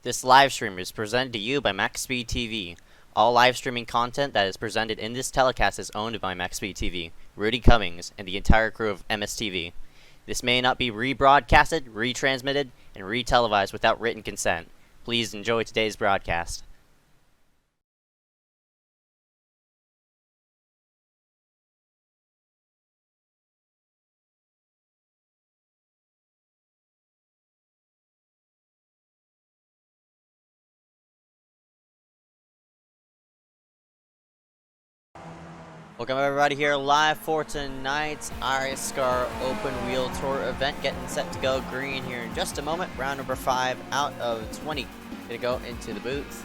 This live stream is presented to you by MaxspeedTV. All live streaming content that is presented in this telecast is owned by MaxspeedTV, Rudy Cummings, and the entire crew of MSTV. This may not be rebroadcasted, retransmitted, and retelevised without written consent. Please enjoy today's broadcast. Welcome everybody here live for tonight's iSCAR Open Wheel Tour event, getting set to go green here in just a moment. Round number 5 out of 20. Gonna go into the booth.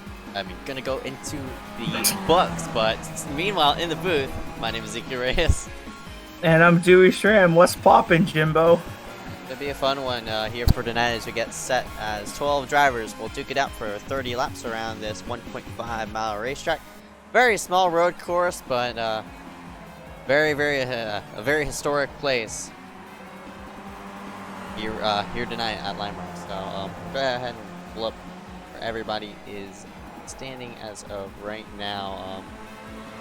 Gonna go into the books, but meanwhile in the booth, my name is Ezekiel Reyes. And I'm Dewey Schramm. What's poppin', Jimbo? Gonna be a fun one here for tonight as we get set as 12 drivers will duke it out for 30 laps around this 1.5 mile racetrack. Very small road course, but a very historic place here tonight at Limerock. So go ahead and pull up where everybody is standing as of right now.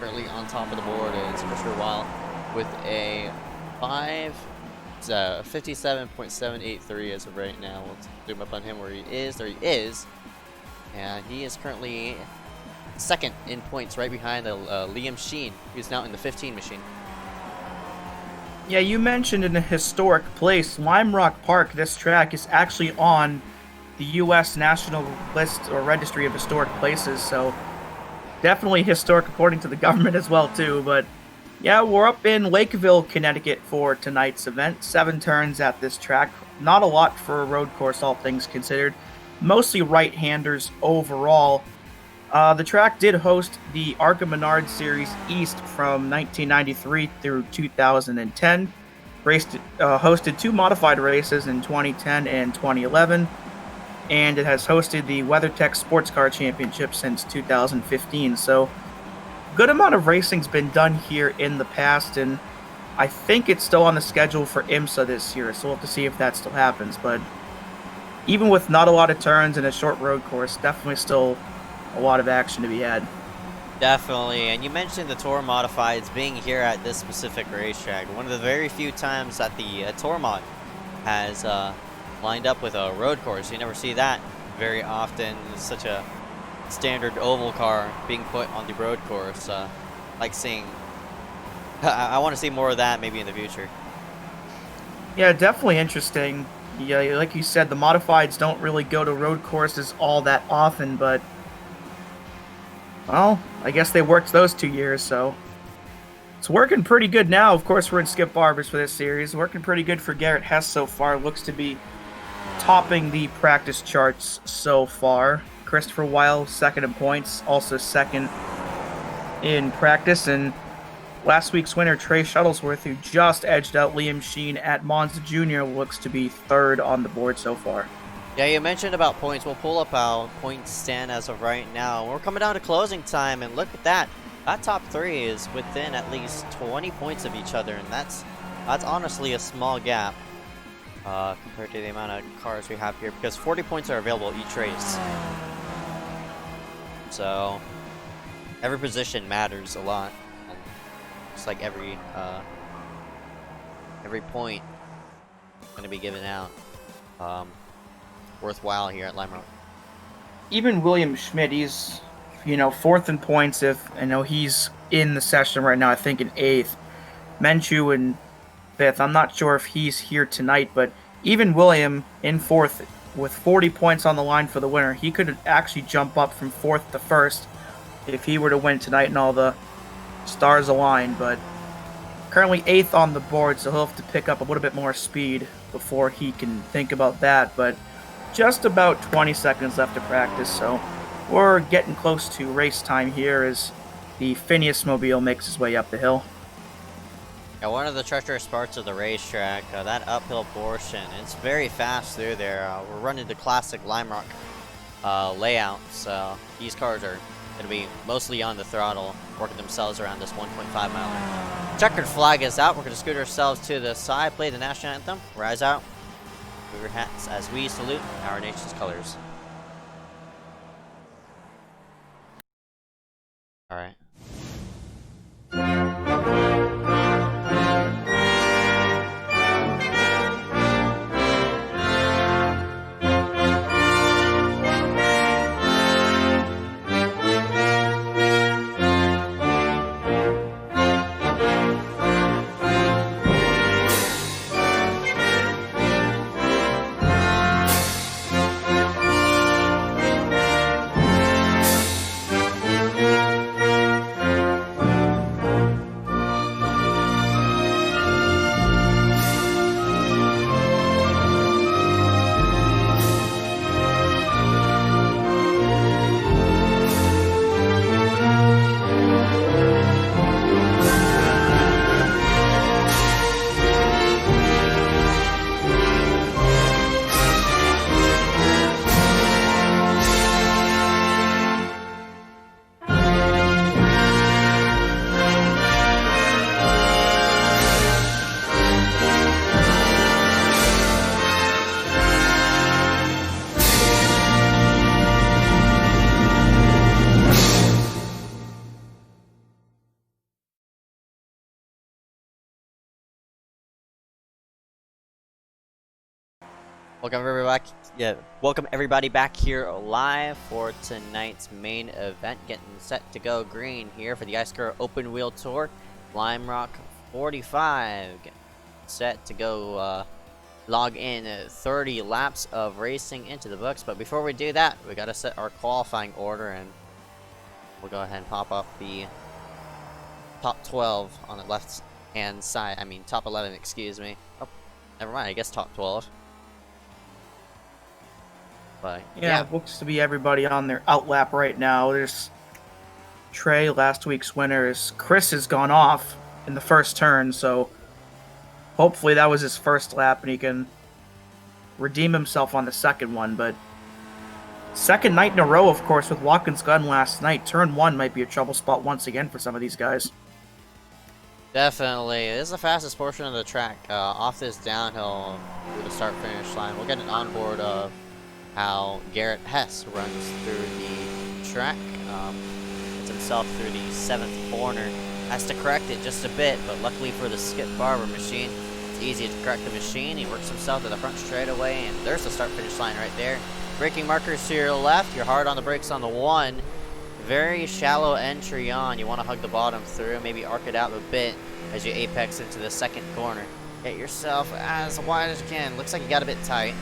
Currently on top of the board is Mr. Weil with a 57.783 as of right now. We'll zoom up on him where he is. There he is, and he is currently second in points, right behind Liam Sheen, who's now in the 15 machine. Yeah, you mentioned in a historic place, Limerock Park. This track is actually on the U.S. National List or Registry of Historic Places, so definitely historic according to the government as well too. But yeah, we're up in Lakeville, Connecticut for tonight's event. 7 turns at this track. Not a lot for a road course, all things considered. Mostly right-handers overall. The track did host the ARCA Menard Series East from 1993 through 2010. Hosted 2 modified races in 2010 and 2011. And it has hosted the WeatherTech Sports Car Championship since 2015. So, good amount of racing's been done here in the past, and I think it's still on the schedule for IMSA this year, so we'll have to see if that still happens. But even with not a lot of turns and a short road course, definitely still a lot of action to be had. Definitely, and you mentioned the Tour Modifieds being here at this specific racetrack. One of the very few times that the Tour Mod has lined up with a road course. You never see that very often. It's such a standard oval car being put on the road course. Like seeing, I want to see more of that maybe in the future. Yeah, definitely interesting. Yeah, like you said, the Modifieds don't really go to road courses all that often, but well, I guess they worked those 2 years, so it's working pretty good now. Of course, we're in Skip Barber's for this series. Working pretty good for Garrett Hess so far. Looks to be topping the practice charts so far. Christopher Weil, second in points, also second in practice. And last week's winner, Trey Shuttlesworth, who just edged out Liam Sheen at Monza Jr., looks to be third on the board so far. Yeah, you mentioned about points. We'll pull up our points stand as of right now. We're coming down to closing time, and look at that. That top 3 is within at least 20 points of each other, and that's honestly a small gap compared to the amount of cars we have here, because 40 points are available each race. So every position matters a lot. It's like every point going to be given out. Worthwhile here at Limerock. Even William Schmidt, he's, fourth in points. If he's in the session right now, I think in 8th. Menchu in 5th. I'm not sure if he's here tonight, but even William in 4th with 40 points on the line for the winner. He could actually jump up from 4th to 1st if he were to win tonight and all the stars align, but currently 8th on the board, so he'll have to pick up a little bit more speed before he can think about that. But just about 20 seconds left to practice, so we're getting close to race time here as the Phineas Mobile makes his way up the hill. Yeah, one of the treacherous parts of the racetrack, that uphill portion, it's very fast through there. We're running the classic Limerock layout, so these cars are going to be mostly on the throttle, working themselves around this 1.5 miler. Checkered flag is out. We're going to scoot ourselves to the side, play the national anthem, rise out. Move your hats as we salute our nation's colors. Welcome everybody back. Yeah, welcome everybody back here live for tonight's main event. Getting set to go green here for the iSCAR Open Wheel Tour. Limerock 45. Getting set to go log in 30 laps of racing into the books. But before we do that, we gotta set our qualifying order, and we'll go ahead and pop up the top 12 on the left hand side. I mean top 11, excuse me. Oh, never mind. I guess top 12. But yeah, it looks to be everybody on their outlap right now. There's Trey, last week's winner. Chris has gone off in the first turn, so hopefully that was his first lap and he can redeem himself on the second one. But second night in a row, of course, with Watkins Gun last night. Turn 1 might be a trouble spot once again for some of these guys. Definitely. This is the fastest portion of the track. Off this downhill through the start-finish line. We'll get an onboard of how Garrett Hess runs through the track. Gets himself through the 7th corner. Has to correct it just a bit, but luckily for the Skip Barber machine, it's easy to correct the machine. He works himself to the front straightaway, and there's the start-finish line right there. Braking markers to your left. You're hard on the brakes on the 1. Very shallow entry on. You want to hug the bottom through, maybe arc it out a bit as you apex into the 2nd corner. Get yourself as wide as you can. Looks like you got a bit tight.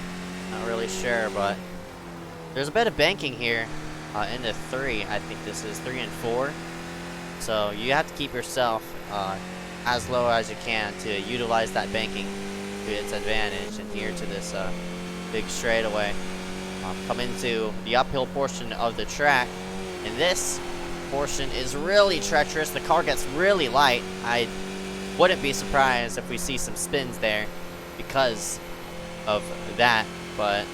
Not really sure, but there's a bit of banking here into 3. I think this is 3 and 4. So you have to keep yourself as low as you can to utilize that banking to its advantage. And here to this big straightaway. Come into the uphill portion of the track. And this portion is really treacherous. The car gets really light. I wouldn't be surprised if we see some spins there because of that. But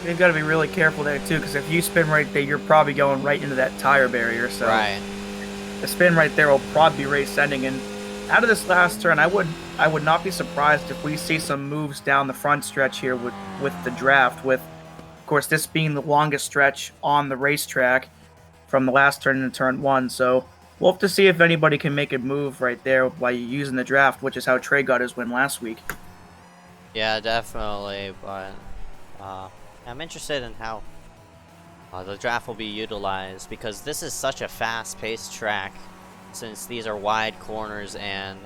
you've got to be really careful there too, because if you spin right there, you're probably going right into that tire barrier. So right. The spin right there will probably be race ending. And out of this last turn, I would not be surprised if we see some moves down the front stretch here with the draft. With, of course, this being the longest stretch on the racetrack from the last turn into turn 1. So we'll have to see if anybody can make a move right there by using the draft, which is how Trey got his win last week. Yeah, definitely, but I'm interested in how the draft will be utilized, because this is such a fast-paced track, since these are wide corners and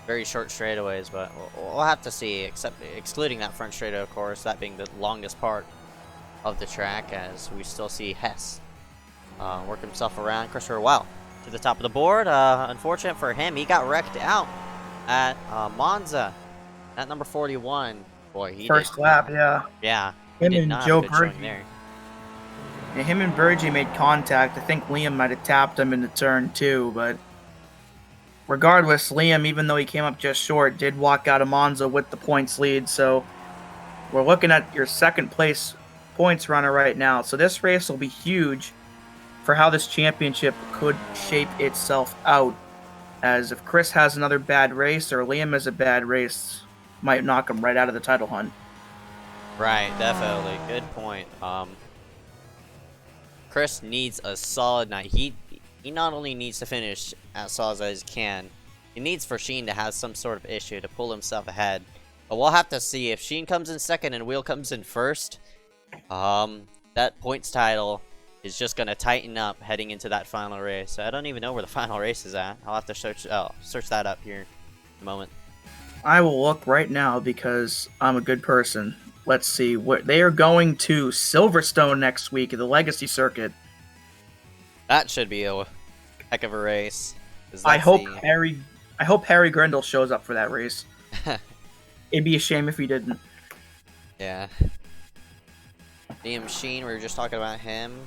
very short straightaways. But we'll have to see, excluding that front straightaway, of course, that being the longest part of the track, as we still see Hess work himself around. Christopher, wow, to the top of the board. Unfortunate for him, he got wrecked out at Monza at number 41. Boy, he first lap, yeah. Yeah, him and Joe Berge there. Yeah, him and Berge made contact. I think Liam might have tapped him into turn 2, but regardless, Liam, even though he came up just short, did walk out of Monza with the points lead. So we're looking at your second place points runner right now. So this race will be huge for how this championship could shape itself out, as if Chris has another bad race or Liam has a bad race, might knock him right out of the title hunt. Right, definitely. Good point. Chris needs a solid night. He not only needs to finish as solid as he can, he needs for Sheen to have some sort of issue to pull himself ahead. But we'll have to see. If Sheen comes in second and Wheel comes in first, that points title is just going to tighten up heading into that final race. So I don't even know where the final race is at. I'll have to search that up here in a moment. I will look right now because I'm a good person. Let's see. They are going to Silverstone next week at the Legacy Circuit. That should be a heck of a race. I hope Harry Grindle shows up for that race. It'd be a shame if he didn't. Yeah. Liam Sheen, we were just talking about him.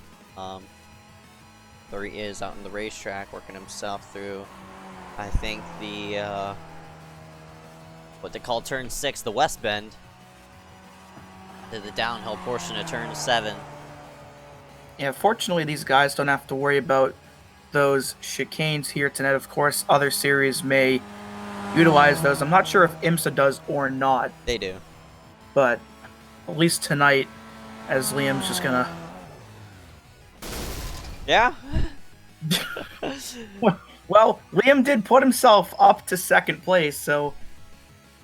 There he is out on the racetrack working himself through, I think, the what they call turn 6, the West Bend, to the downhill portion of turn 7. Yeah, fortunately these guys don't have to worry about those chicanes here tonight. Of course, other series may utilize those. I'm not sure if IMSA does or not. They do. But at least tonight, as Liam's just gonna... Yeah? Well, Liam did put himself up to second place, so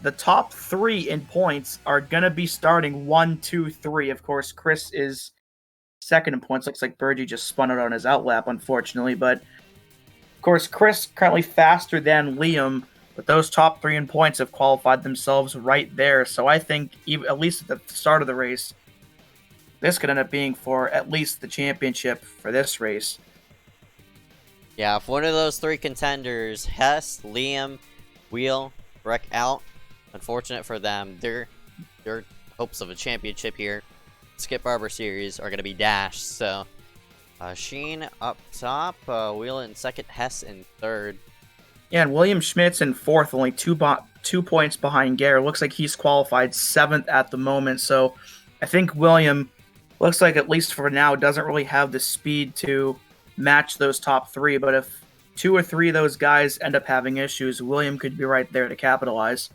the top 3 in points are going to be starting 1, 2, 3. Of course, Chris is second in points. Looks like Bergie just spun it on his outlap, unfortunately. But, of course, Chris currently faster than Liam, but those top 3 in points have qualified themselves right there. So I think, at least at the start of the race, this could end up being for at least the championship for this race. Yeah, if one of those 3 contenders, Hess, Liam, Wheel, wreck out, unfortunate for them, their hopes of a championship here, Skip Barber Series, are going to be dashed. So, Sheen up top, Wheel in second, Hess in third. Yeah, and William Schmidt's in fourth, only 2 points behind Gare. Looks like he's qualified 7th at the moment. So, I think William looks like, at least for now, doesn't really have the speed to match those top 3, but if 2 or 3 of those guys end up having issues, William could be right there to capitalize.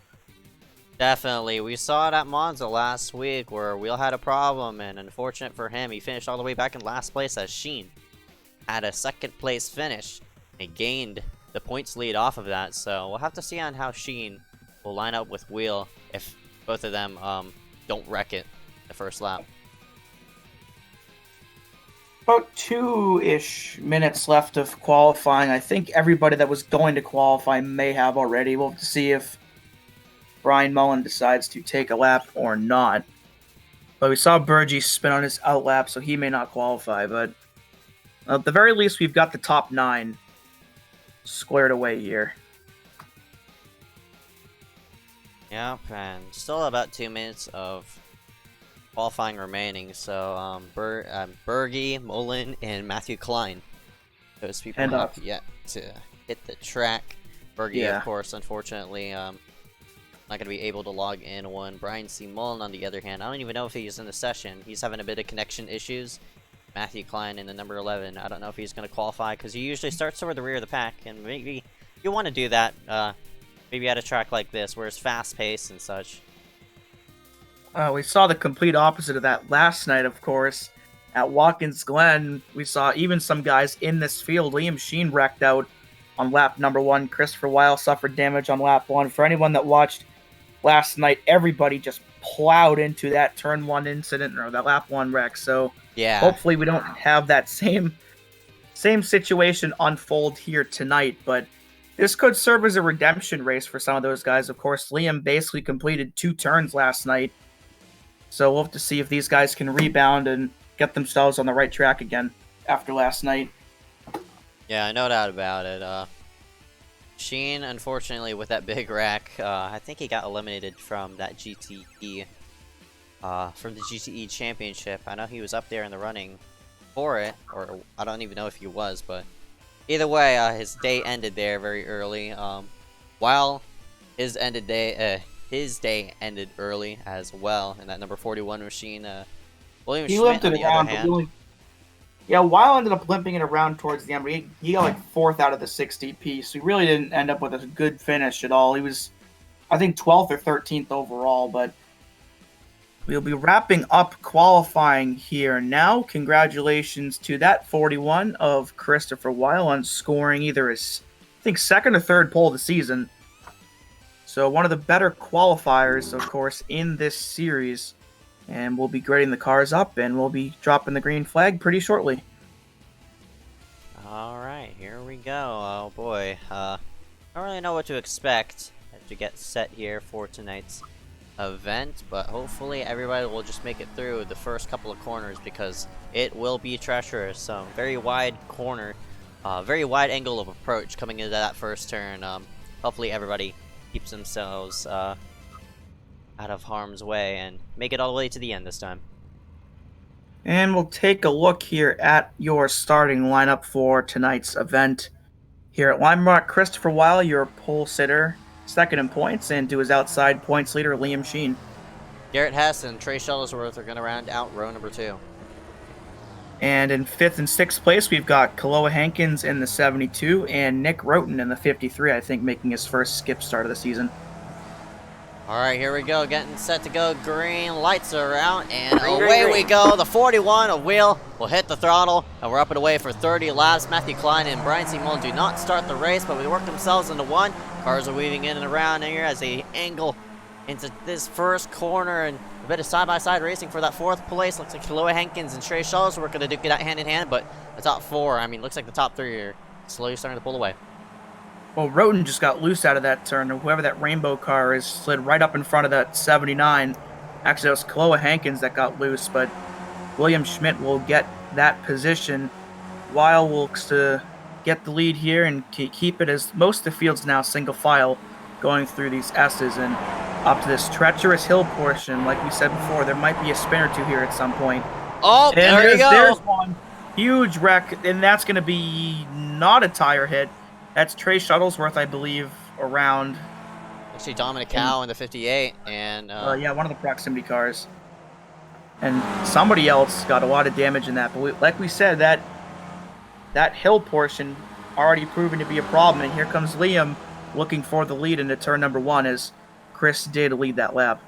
Definitely. We saw it at Monza last week where Wheel had a problem, and unfortunate for him, he finished all the way back in last place as Sheen had a second place finish. He gained the points lead off of that, so we'll have to see on how Sheen will line up with Wheel if both of them don't wreck it the first lap. About 2-ish minutes left of qualifying. I think everybody that was going to qualify may have already. We'll have to see if Brian Mullen decides to take a lap or not. But we saw Bergie spin on his outlap, so he may not qualify. But at the very least, we've got the top 9 squared away here. Yep, and still about 2 minutes of qualifying remaining, so Bergie, Mullen, and Matthew Klein. Those people have yet to hit the track. Bergie, of course, unfortunately, not going to be able to log in one. Brian C. Mullen, on the other hand, I don't even know if he's in the session. He's having a bit of connection issues. Matthew Klein in the number 11. I don't know if he's going to qualify because he usually starts toward the rear of the pack, and maybe you want to do that. Maybe at a track like this where it's fast-paced and such. We saw the complete opposite of that last night, of course. At Watkins Glen, we saw even some guys in this field. Liam Sheen wrecked out on lap number 1. Christopher Weil suffered damage on lap 1. For anyone that watched last night, everybody just plowed into that turn 1 incident, or that lap 1 wreck. So yeah, hopefully we don't have that same situation unfold here tonight. But this could serve as a redemption race for some of those guys. Of course, Liam basically completed 2 turns last night. So we'll have to see if these guys can rebound and get themselves on the right track again after last night. Yeah, no doubt about it. Sheen, unfortunately, with that big wreck, I think he got eliminated from that GTE, from the GTE Championship. I know he was up there in the running for it, or I don't even know if he was, but either way, his day ended there very early. While his day ended early as well in that number 41 machine. William Schmidt, on the other hand. Weil ended up limping it around towards the end, but he got like 4th out of the 60 so he really didn't end up with a good finish at all. He was, I think, 12th or 13th overall, but we'll be wrapping up qualifying here now. Congratulations to that 41 of Christopher Weil on scoring either his, I think, 2nd or 3rd pole of the season. So one of the better qualifiers, of course, in this series. And we'll be grading the cars up, and we'll be dropping the green flag pretty shortly. Alright, here we go. Oh boy. I don't really know what to expect to get set here for tonight's event, but hopefully everybody will just make it through the first couple of corners because it will be treacherous. So very wide corner, very wide angle of approach coming into that first turn. Hopefully everybody keeps themselves out of harm's way and make it all the way to the end this time. And we'll take a look here at your starting lineup for tonight's event. Here at Limerock, Christopher Weil, your pole sitter, 2nd in points, and to his outside points leader, Liam Sheen. Garrett Hess and Trey Shuttlesworth are going to round out row number 2. And in 5th and 6th place, we've got Kaloa Hankins in the 72 and Nick Roten in the 53, I think, making his first skip start of the season. Alright, here we go, getting set to go. Green lights are out, and away we go. The 41 of Wheel will hit the throttle, and we're up and away for 30 laps. Matthew Klein and Brian C. Mullen do not start the race, but we work themselves into one. Cars are weaving in and around here as they angle into this first corner, and a bit of side-by-side racing for that 4th place. Looks like Chloe Hankins and Trey Shuttlesworth going to do that hand-in-hand, but the top 4, I mean, looks like the top 3 are slowly starting to pull away. Well, Roten just got loose out of that turn, and whoever that rainbow car is slid right up in front of that 79. Actually, it was Chloe Hankins that got loose, but William Schmidt will get that position. Weil looks to get the lead here and keep it, as most of the field's now single file going through these S's and up to this treacherous hill portion. Like we said before, there might be a spin or two here at some point. Oh, and there you go. There's one huge wreck, and that's going to be not a tire hit. That's Trey Shuttlesworth, I believe, around. Actually, Dominic Cow in the 58, and yeah, one of the proximity cars. And somebody else got a lot of damage in that. But like we said, that hill portion already proven to be a problem. And here comes Liam looking for the lead into turn number 1 as Chris did lead that lap.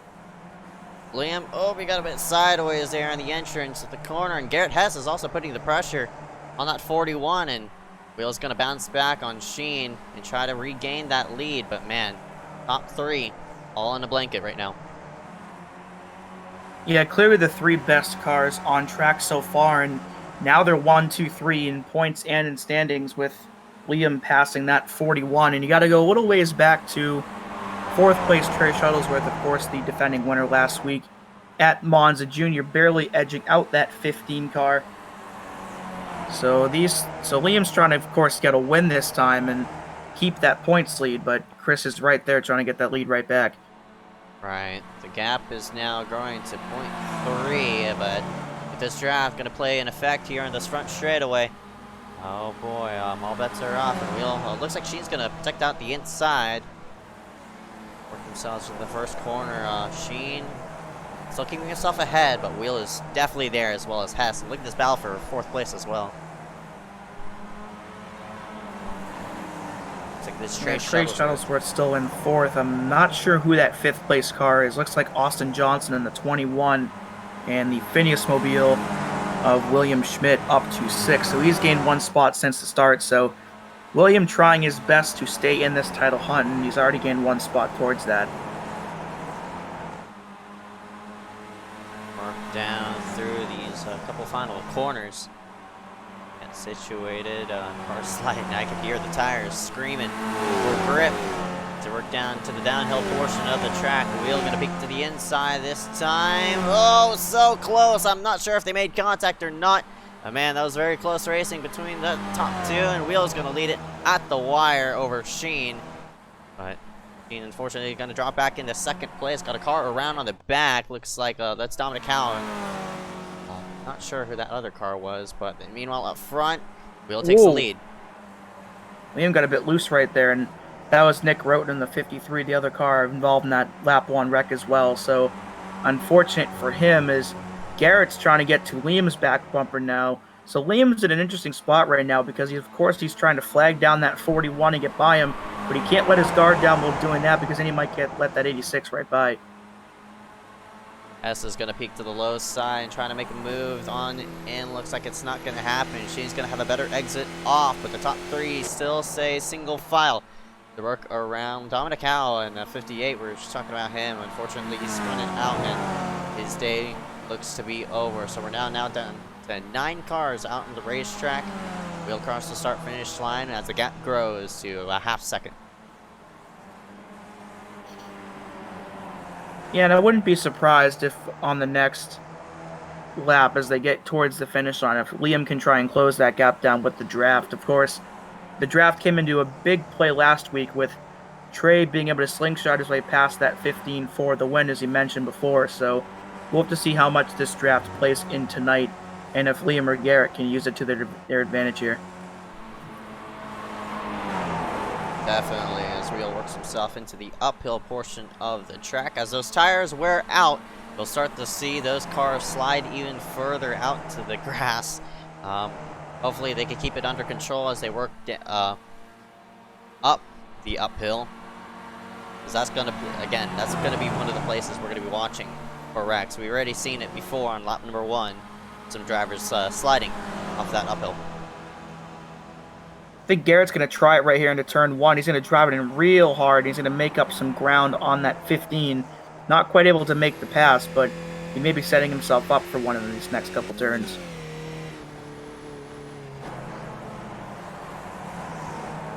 Liam, oh, we got a bit sideways there on the entrance at the corner, and Garrett Hess is also putting the pressure on that 41, and Wheel's going to bounce back on Sheen and try to regain that lead, but man, top 3 all in a blanket right now. Yeah, clearly the 3 best cars on track so far, and now they're 1, 2, 3 in points and in standings, with Liam passing that 41. And you got to go a little ways back to 4th place Trey Shuttlesworth, of course, the defending winner last week at Monza Jr., barely edging out that 15 car. So Liam's trying to, of course, get a win this time and keep that points lead, but Chris is right there trying to get that lead right back. Right. The gap is now growing to 0.3, but with this draft going to play an effect here in this front straightaway. Oh boy, all bets are off, and Wheel, looks like she's going to protect out the inside. Work themselves to the first corner. Sheen still keeping himself ahead, but Wheel is definitely there, as well as Hess. And look at this battle for 4th place as well. Looks like this Trey Shuttlesworth's still in 4th. I'm not sure who that 5th place car is. Looks like Austin Johnson in the 21, and the Phineas Mobile of William Schmidt up to 6th. So he's gained 1 spot since the start. So William trying his best to stay in this title hunt, and he's already gained 1 spot towards that. Down through these couple final corners. Get situated, car sliding. I can hear the tires screaming for grip to work down to the downhill portion of the track. The Wheel gonna peek to the inside this time. Oh, so close. I'm not sure if they made contact or not. Oh, man, that was very close racing between the top 2, and Wheel's gonna lead it at the wire over Sheen. But Sheen, unfortunately, going to drop back into 2nd place. Got a car around on the back. Looks like that's Dominic Cowan. Not sure who that other car was, but meanwhile up front, Wheel takes the lead. Liam got a bit loose right there, and that was Nick Roten in the 53, the other car involved in that lap 1 wreck as well. So unfortunate for him is Garrett's trying to get to Liam's back bumper now. So Liam's in an interesting spot right now because, of course, he's trying to flag down that 41 and get by him, but he can't let his guard down while doing that because then he might let that 86 right by. S is going to peek to the low side and trying to make a move on in. Looks like it's not going to happen. She's going to have a better exit off, but the top 3 still say single file. The work around Dominic Howe in 58, we were just talking about him. Unfortunately, he's running out and his day looks to be over. So we're now down to 9 cars out in the racetrack. Wheel across the start-finish line as the gap grows to a half second. Yeah, and I wouldn't be surprised if on the next lap, as they get towards the finish line, if Liam can try and close that gap down with the draft. Of course, the draft came into a big play last week with Trey being able to slingshot his way past that 15 for the win, as he mentioned before. So we'll have to see how much this draft plays in tonight, and if Liam or Garrett can use it to their advantage here. Definitely, as Wheel works himself into the uphill portion of the track. As those tires wear out, we'll start to see those cars slide even further out to the grass. Hopefully they can keep it under control as they work up the uphill. Because that's going to be one of the places we're going to be watching for wrecks. We've already seen it before on lap number 1. Some drivers sliding off that uphill. I think Garrett's going to try it right here into turn 1. He's going to drive it in real hard. He's going to make up some ground on that 15. not quite able to make the pass, but he may be setting himself up for one of these next couple turns.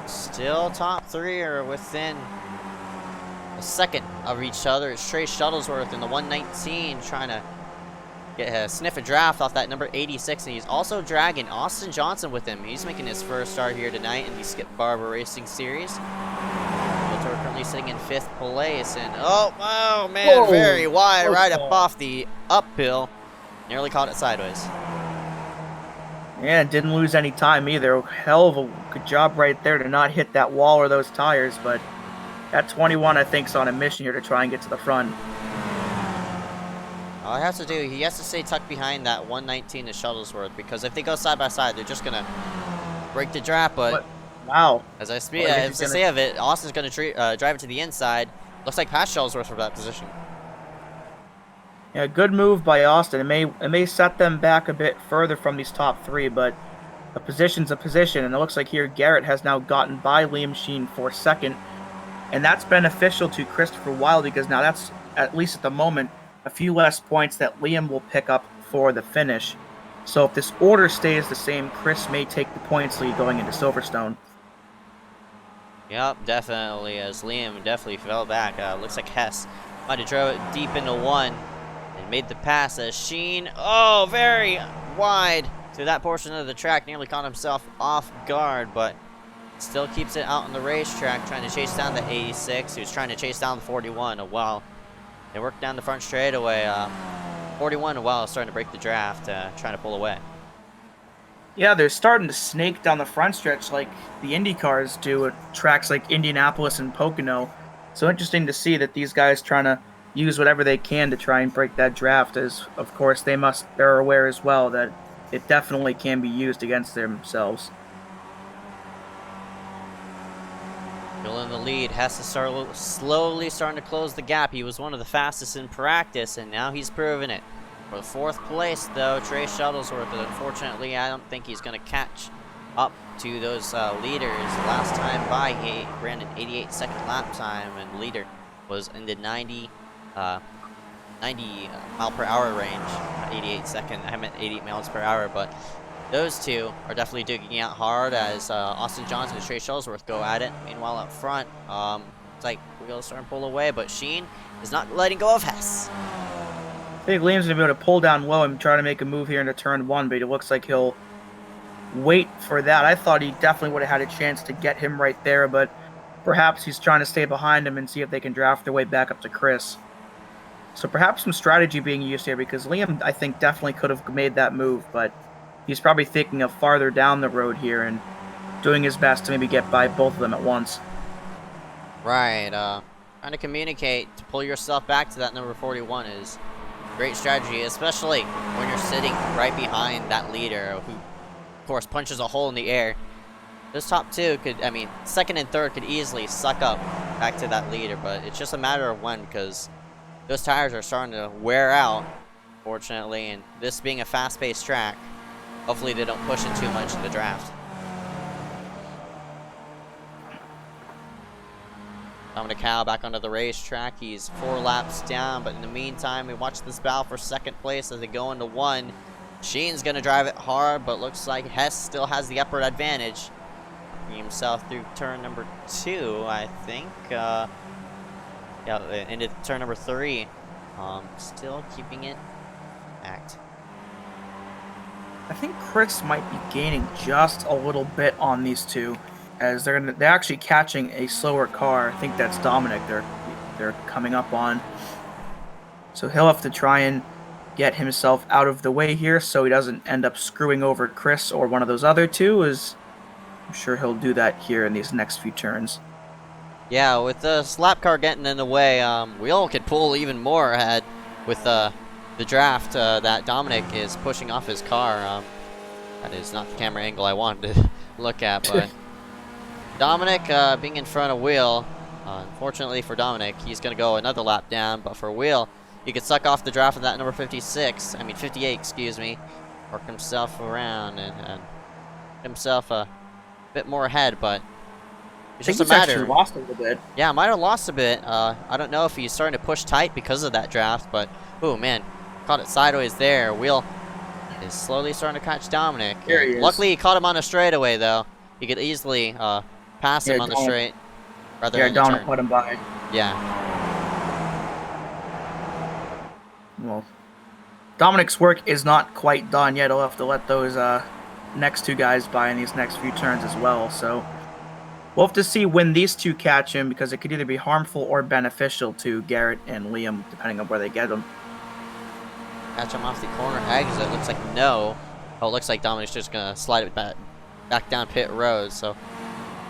Still top three are within a second of each other. It's Trey Shuttlesworth in the 119 trying to get a sniff a draft off that number 86, and he's also dragging Austin Johnson with him. He's making his first start here tonight in the Skip Barber Racing Series. We're currently sitting in 5th place, and oh man, whoa, very wide, right up off the uphill. Nearly caught it sideways. Yeah, didn't lose any time either. Hell of a good job right there to not hit that wall or those tires, but that 21, I think, is on a mission here to try and get to the front. All he has to do, he has to stay tucked behind that 119 to Shuttlesworth, because if they go side by side, they're just going to break the draft, but wow. As I say of it, Austin's going to drive it to the inside. Looks like past Shuttlesworth for that position. Yeah, good move by Austin. It may set them back a bit further from these top three, but a position's a position, and it looks like here Garrett has now gotten by Liam Sheen for second, and that's beneficial to Christopher Wilde because now that's, at least at the moment, a few less points that Liam will pick up for the finish. So if this order stays the same, Chris may take the points lead going into Silverstone. Yep, definitely, as Liam definitely fell back. Looks like Hess might have drove it deep into one and made the pass as Sheen, very wide to that portion of the track, nearly caught himself off guard, but still keeps it out on the racetrack, trying to chase down the 86, who's trying to chase down the 41. While they work down the front straightaway, 41 starting to break the draft, trying to pull away. Yeah, they're starting to snake down the front stretch like the Indy cars do at tracks like Indianapolis and Pocono. So interesting to see that these guys trying to use whatever they can to try and break that draft, as of course they're aware as well that it definitely can be used against themselves. Still in the lead, Hess is slowly starting to close the gap. He was one of the fastest in practice, and now he's proven it. For the 4th place, though, Trey Shuttlesworth, unfortunately, I don't think he's going to catch up to those leaders. Last time by, he ran an 88-second lap time, and the leader was in the 90 mile per hour range. 88 second, I meant 80 miles per hour, but those two are definitely digging out hard as Austin Johnson and Trey Shuttlesworth go at it. Meanwhile, up front, it's like we're going to start and pull away, but Sheen is not letting go of Hess. I think Liam's going to be able to pull down low and try to make a move here into turn 1, but it looks like he'll wait for that. I thought he definitely would have had a chance to get him right there, but perhaps he's trying to stay behind him and see if they can draft their way back up to Chris. So perhaps some strategy being used here, because Liam, I think, definitely could have made that move, but he's probably thinking of farther down the road here and doing his best to maybe get by both of them at once. Right, trying to communicate to pull yourself back to that number 41 is great strategy, especially when you're sitting right behind that leader who, of course, punches a hole in the air. Those top two could, second and third could easily suck up back to that leader, but it's just a matter of when, because those tires are starting to wear out, fortunately, and this being a fast-paced track, hopefully they don't push in too much in the draft. Dominic Howe back onto the racetrack. He's 4 laps down, but in the meantime, we watch this battle for second place as they go into 1. Sheen's going to drive it hard, but looks like Hess still has the upward advantage. Bringing himself through turn number 2, I think. Into turn number 3. Still keeping it act. I think Chris might be gaining just a little bit on these two, as they're actually catching a slower car. I think that's Dominic they're coming up on. So he'll have to try and get himself out of the way here so he doesn't end up screwing over Chris or one of those other two, as I'm sure he'll do that here in these next few turns. Yeah, with the slap car getting in the way, Wheel could pull even more ahead with the draft that Dominic is pushing off his car. That is not the camera angle I wanted to look at, but Dominic being in front of Wheel, unfortunately for Dominic, he's going to go another lap down, but for Wheel, he could suck off the draft of that number 58, excuse me, work himself around and himself a bit more ahead, but It's think just a he's actually matter. lost a little bit. Yeah, might have lost a bit. I don't know if he's starting to push tight because of that draft, but oh man, caught it sideways there. Wheel is slowly starting to catch Dominic. There And he is. luckily, he caught him on a straightaway though. He could easily pass him on the straight rather than the Dominic turn. put him by. Yeah. Well, Dominic's work is not quite done yet. He'll have to let those next two guys by in these next few turns as well. So we'll have to see when these two catch him, because it could either be harmful or beneficial to Garrett and Liam, depending on where they get him. Catch him off the corner exit. Looks like no. Oh, it looks like Dominic's just gonna slide it back down pit road. So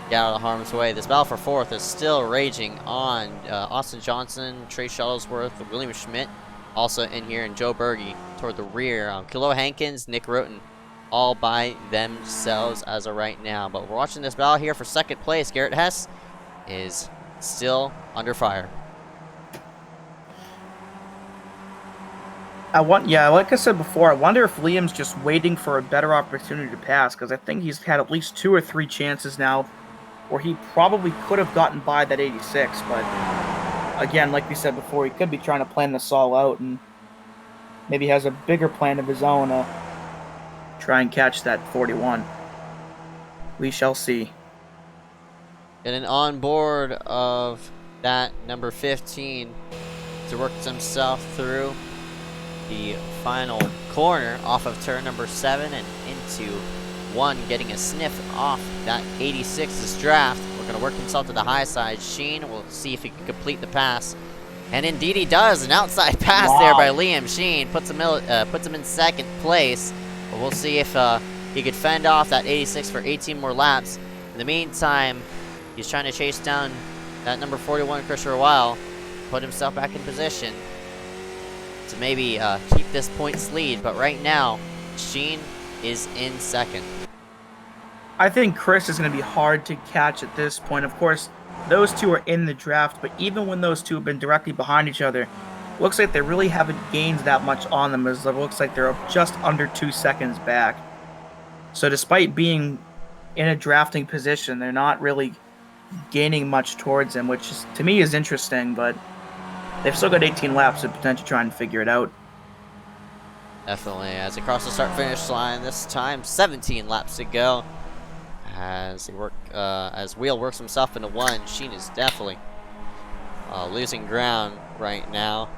get out of harm's way. This battle for fourth is still raging on. Austin Johnson, Trey Shuttlesworth, William Schmidt also in here, and Joe Berge toward the rear. Kilo Hankins, Nick Roten, all by themselves as of right now. But we're watching this battle here for second place. Garrett Hess is still under fire. Like I said before, I wonder if Liam's just waiting for a better opportunity to pass, because I think he's had at least 2 or 3 chances now where he probably could have gotten by that 86, but again, like we said before, he could be trying to plan this all out and maybe has a bigger plan of his own to try and catch that 41. We shall see. Getting on board of that number 15 to work himself through the final corner off of turn number 7 and into 1, getting a sniff off that 86's draft. We're going to work himself to the high side. Sheen will see if he can complete the pass. And indeed he does. An outside pass there by Liam Sheen. Puts him in second place. But we'll see if he could fend off that 86 for 18 more laps. In the meantime, he's trying to chase down that number 41 Christopher Weil. Put himself back in position to maybe keep this points lead. But right now, Sheen is in second. I think Chris is going to be hard to catch at this point. Of course, those two are in the draft, but even when those two have been directly behind each other, looks like they really haven't gained that much on them, as it looks like they're just under 2 seconds back. So despite being in a drafting position, they're not really gaining much towards him, which is, to me, is interesting, but they've still got 18 laps to potentially try and figure it out. Definitely, as he crosses the start-finish line, this time 17 laps to go. As Wheel works himself into 1, Sheen is definitely losing ground right now.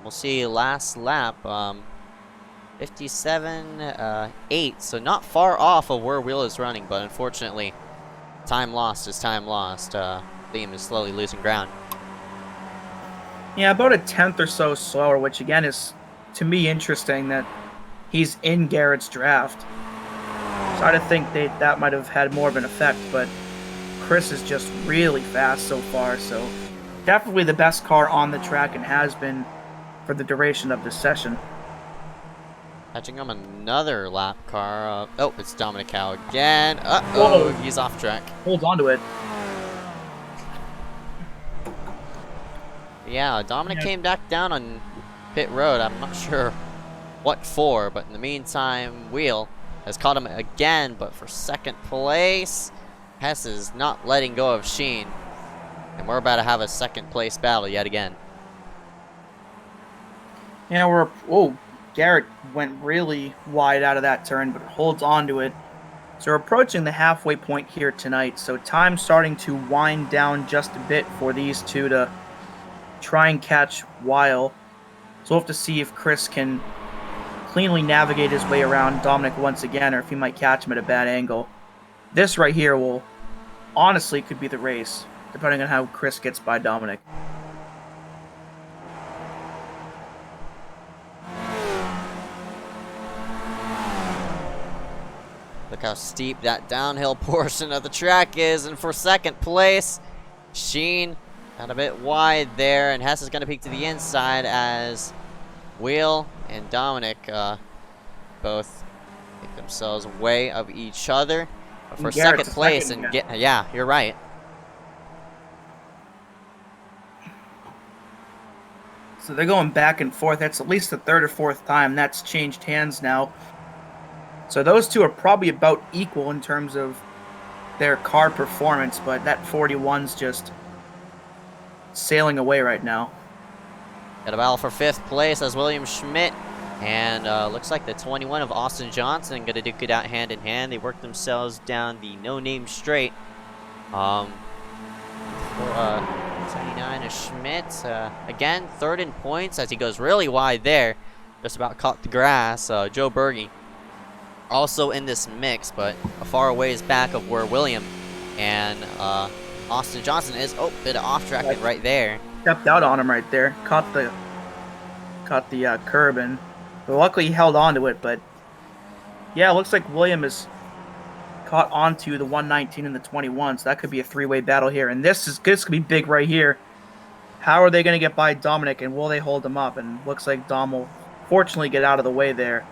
We'll see last lap, 57.8, so not far off of where Wheel is running, but unfortunately, time lost is time lost. Liam is slowly losing ground. Yeah, about a tenth or so slower, which again is, to me, interesting that he's in Garrett's draft. So I think that might have had more of an effect, but Chris is just really fast so far, so definitely the best car on the track and has been for the duration of this session. Catching him another lap car. Oh, it's Dominic Howe again. Uh-oh, he's off track. Holds on to it. Yeah, Dominic came back down on pit road. I'm not sure what for, but in the meantime, Wheel has caught him again, but for second place. Hess is not letting go of Sheen, and we're about to have a second place battle yet again. Yeah, Garrett went really wide out of that turn, but holds on to it. So we're approaching the halfway point here tonight, so time's starting to wind down just a bit for these two to try and catch Weil. So we'll have to see if Chris can cleanly navigate his way around Dominic once again, or if he might catch him at a bad angle. This right here honestly could be the race, depending on how Chris gets by Dominic. Look how steep that downhill portion of the track is, and for second place, Sheen got a bit wide there, and Hess is going to peek to the inside as Wheel and Dominic both make themselves way of each other. But for second place, yeah, you're right. So they're going back and forth. That's at least the third or fourth time that's changed hands now. So those two are probably about equal in terms of their car performance, but that 41's just sailing away right now. Got a battle for 5th place as William Schmidt and looks like the 21 of Austin Johnson gonna duke it out hand in hand. They work themselves down the no-name straight. For 79 is Schmidt. Again, 3rd in points as he goes really wide there. Just about caught the grass. Joe Berge also in this mix, but a far ways back of where William and Austin Johnson is. Oh, bit of off-tracking right there. Stepped out on him right there. Caught the curb, and luckily he held on to it. But yeah, it looks like William is caught onto the 119 and the 21, so that could be a 3-way battle here. And this could be big right here. How are they going to get by Dominic, and will they hold him up? And looks like Dom will fortunately get out of the way there.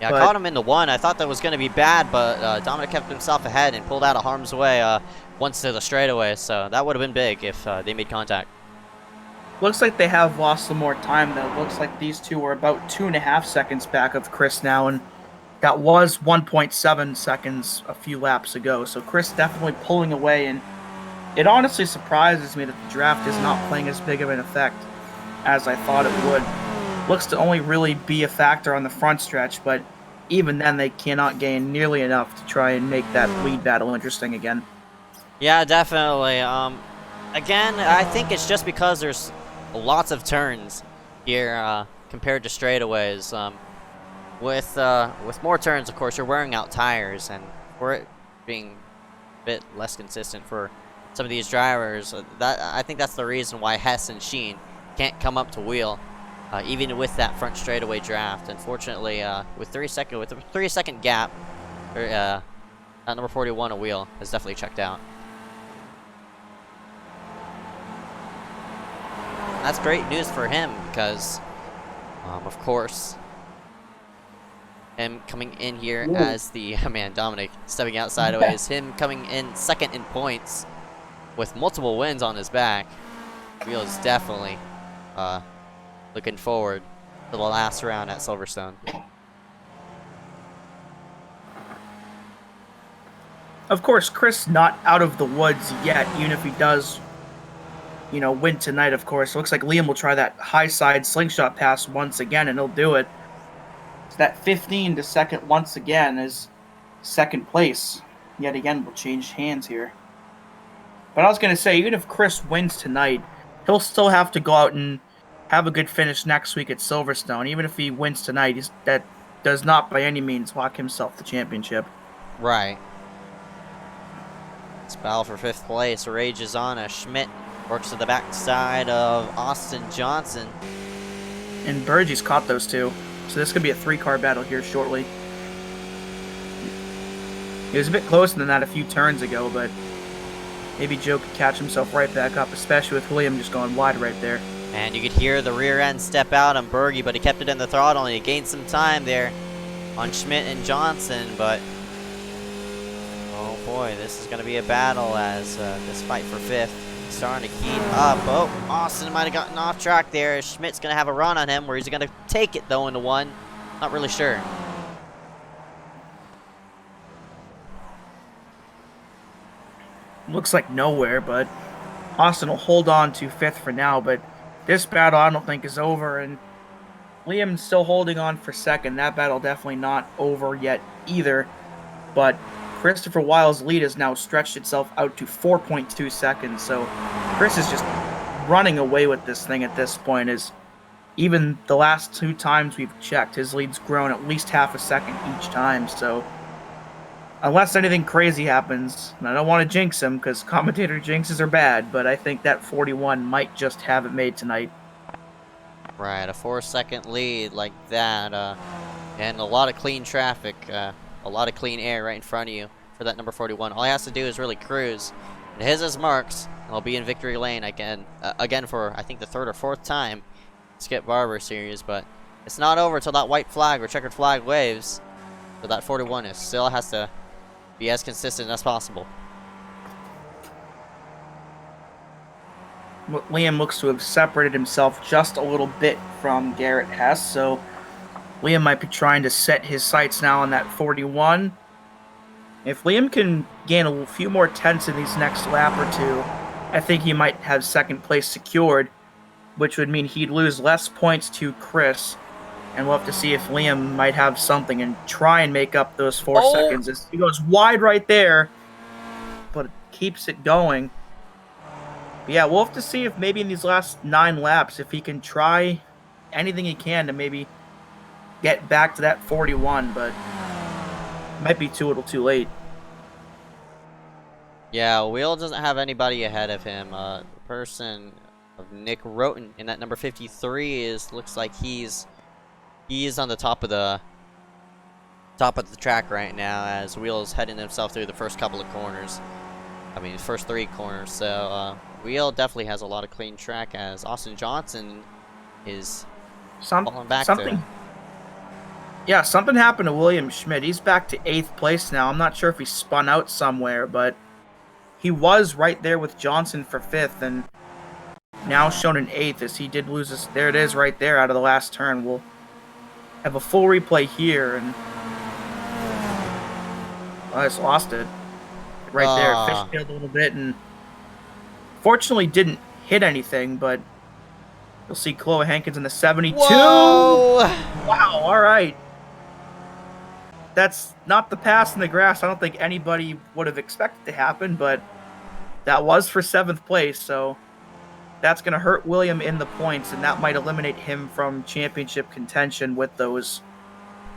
Yeah, I caught him in the 1. I thought that was going to be bad, but Dominic kept himself ahead and pulled out of harm's way once to the straightaway, so that would have been big if they made contact. Looks like they have lost some more time, though. Looks like these two are about 2.5 seconds back of Chris now, and that was 1.7 seconds a few laps ago. So Chris definitely pulling away, and it honestly surprises me that the draft is not playing as big of an effect as I thought it would. Looks to only really be a factor on the front stretch, but even then they cannot gain nearly enough to try and make that lead battle interesting again. Yeah, definitely. Again, I think it's just because there's lots of turns here compared to straightaways. With more turns, of course, you're wearing out tires, and for it being a bit less consistent for some of these drivers, I think that's the reason why Hess and Sheen can't come up to wheel, even with that front straightaway draft. Unfortunately, with a 3-second gap, that number 41 a wheel has definitely checked out. That's great news for him because, of course, him coming in here as the Dominic stepping out sideways, him coming in 2nd in points with multiple wins on his back. Wheel is definitely looking forward to the last round at Silverstone. Of course, Chris not out of the woods yet, even if he does, win tonight, of course. It looks like Liam will try that high side slingshot pass once again, and he'll do it. So that 15 to 2nd once again is 2nd place. Yet again, will change hands here. But I was going to say, even if Chris wins tonight, he'll still have to go out and have a good finish next week at Silverstone. Even if he wins tonight, that does not by any means lock himself the championship. Right. This battle for 5th place rages on as Schmidt works to the backside of Austin Johnson. And Berge's caught those two. So this could be a 3-car battle here shortly. He was a bit closer than that a few turns ago, but maybe Joe could catch himself right back up, especially with William just going wide right there. And you could hear the rear end step out on Berge, but he kept it in the throttle and he gained some time there on Schmidt and Johnson, but oh boy, this is going to be a battle as this fight for 5th is starting to heat up. Oh, Austin might have gotten off track there. Schmidt's going to have a run on him, where he's going to take it though into 1. Not really sure. Looks like nowhere, but Austin will hold on to 5th for now, but this battle I don't think is over, and Liam's still holding on for 2nd. That battle definitely not over yet either, but Christopher Weil's lead has now stretched itself out to 4.2 seconds, so Chris is just running away with this thing at this point. Is even the last 2 times we've checked, his lead's grown at least half a second each time, so unless anything crazy happens, and I don't want to jinx him because commentator jinxes are bad, but I think that 41 might just have it made tonight. Right, a 4-second lead like that, and a lot of clean traffic, a lot of clean air right in front of you for that number 41. All he has to do is really cruise and hit his marks, and he'll be in victory lane again for I think the 3rd or 4th time Skip Barber series. But it's not over till that white flag or checkered flag waves. So that 41 still has to be as consistent as possible. Liam looks to have separated himself just a little bit from Garrett Hess, so Liam might be trying to set his sights now on that 41. If Liam can gain a few more tenths in these next lap or two, I think he might have second place secured, which would mean he'd lose less points to Chris. And we'll have to see if Liam might have something and try and make up those 4 seconds. He goes wide right there, but keeps it going. But yeah, we'll have to see if maybe in these last 9 laps, if he can try anything he can to maybe get back to that 41, but it might be too little too late. Yeah, Wheel doesn't have anybody ahead of him. The person of Nick Roten in that number 53 looks like he's on the top of the track right now, as Wheel is heading himself through the first couple of corners. I mean, the first 3 corners. So Wheel definitely has a lot of clean track, as Austin Johnson is falling back to. Yeah, something happened to William Schmidt. He's back to 8th place now. I'm not sure if he spun out somewhere, but he was right there with Johnson for 5th, and now shown in 8th as he did lose his. There it is right there out of the last turn. We'll have a full replay here, and I just lost it. Right there, fishtailed a little bit, and fortunately didn't hit anything, but you'll see Chloe Hankins in the 72. Whoa! Wow, all right. That's not the pass in the grass I don't think anybody would have expected to happen, but that was for 7th place, so that's going to hurt William in the points, and that might eliminate him from championship contention with those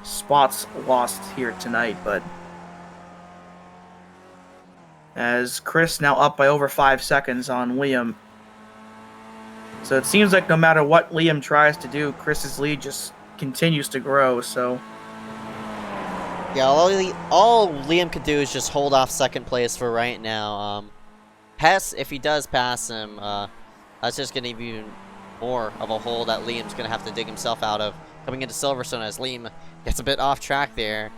spots lost here tonight. But as Chris now up by over 5 seconds on Liam. So it seems like no matter what Liam tries to do, Chris's lead just continues to grow, so... Yeah, all Liam could do is just hold off second place for right now. Hess, if he does pass him, that's just going to be even more of a hole that Liam's going to have to dig himself out of. Coming into Silverstone as Liam gets a bit off track there.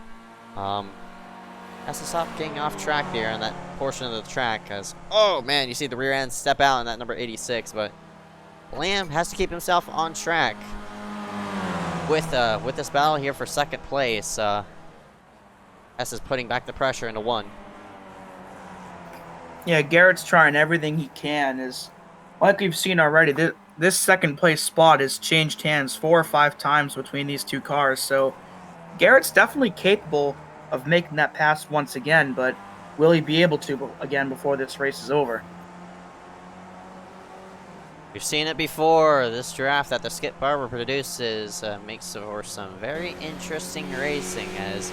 Has to stop getting off track there on that portion of the track, because, oh man, you see the rear end step out in that number 86, but Liam has to keep himself on track with this battle here for second place. S is putting back the pressure into 1. Yeah, Garrett's trying everything he can. Is like we've seen already, this second place spot has changed hands 4 or 5 times between these 2 cars, so Garrett's definitely capable of making that pass once again, but will he be able to again before this race is over? We've seen it before. This draft that the Skip Barber produces makes for some very interesting racing, as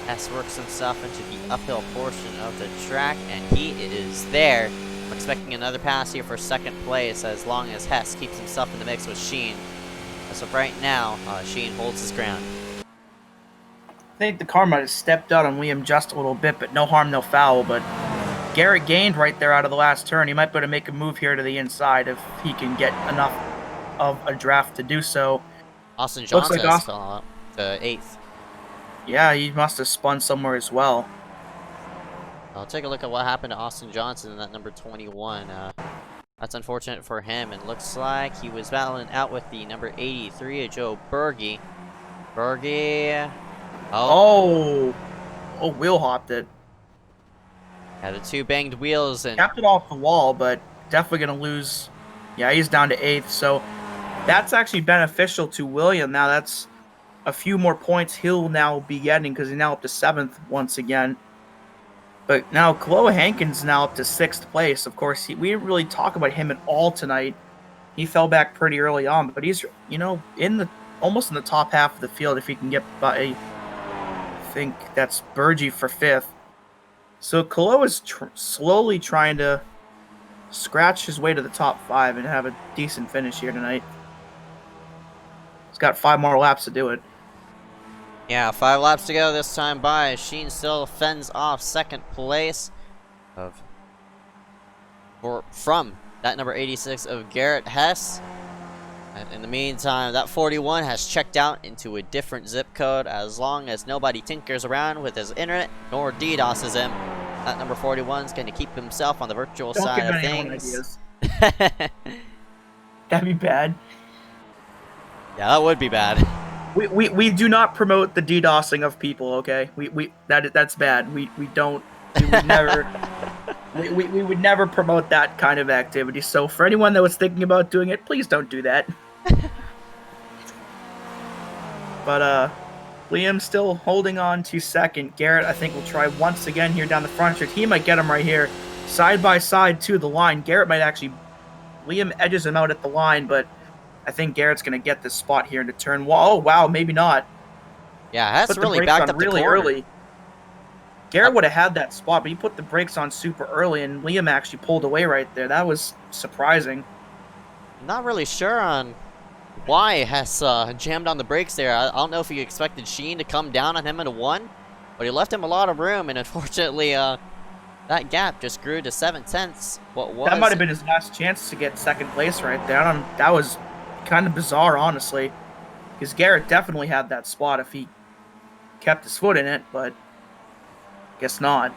S works himself into the uphill portion of the track, and he is there. I'm expecting another pass here for second place, as long as Hess keeps himself in the mix with Sheen. As of right now, Sheen holds his ground. I think the car might have stepped out on Liam just a little bit, but no harm, no foul. But Garrett gained right there out of the last turn. He might be able to make a move here to the inside if he can get enough of a draft to do so. Austin Johnson has fell out to 8th. Yeah, he must have spun somewhere as well. I'll take a look at what happened to Austin Johnson in that number 21. That's unfortunate for him, and looks like he was battling out with the number 83, Joe Berge. Berge... Oh, wheel hopped it. Yeah, the 2 banged wheels and... Kept it off the wall, but definitely going to lose. Yeah, he's down to 8th, so that's actually beneficial to William. Now that's a few more points he'll now be getting, because he's now up to 7th once again. But now Chloe Hankins now up to 6th place. Of course, we didn't really talk about him at all tonight. He fell back pretty early on, but he's, almost in the top half of the field if he can get by. I think that's Berge for 5th. So Chloe is slowly trying to scratch his way to the top 5 and have a decent finish here tonight. He's got 5 more laps to do it. Yeah, 5 laps to go this time by. Sheen still fends off second place from that number 86 of Garrett Hess. And in the meantime, that 41 has checked out into a different zip code, as long as nobody tinkers around with his internet nor DDoSes him. That number 41 is going to keep himself on the virtual side of things. That'd be bad. Yeah, that would be bad. We do not promote the DDoSing of people, okay? That's bad. We don't we would never we would never promote that kind of activity. So for anyone that was thinking about doing it, please don't do that. But Liam's still holding on to second. Garrett, I think, will try once again here down the front stretch. He might get him right here. Side by side to the line. Garrett might actually... Liam edges him out at the line, but I think Garrett's going to get this spot here into turn one. Oh, wow, maybe not. Yeah, that's Put really the brakes backed on up the really corner. early. Garrett would have had that spot, but he put the brakes on super early, and Liam actually pulled away right there. That was surprising. Not really sure on why Hess jammed on the brakes there. I don't know if he expected Sheen to come down on him in a 1, but he left him a lot of room, and unfortunately, that gap just grew to 7/10. That might have been his last chance to get second place right there. That was kind of bizarre, honestly, because Garrett definitely had that spot if he kept his foot in it, but guess not.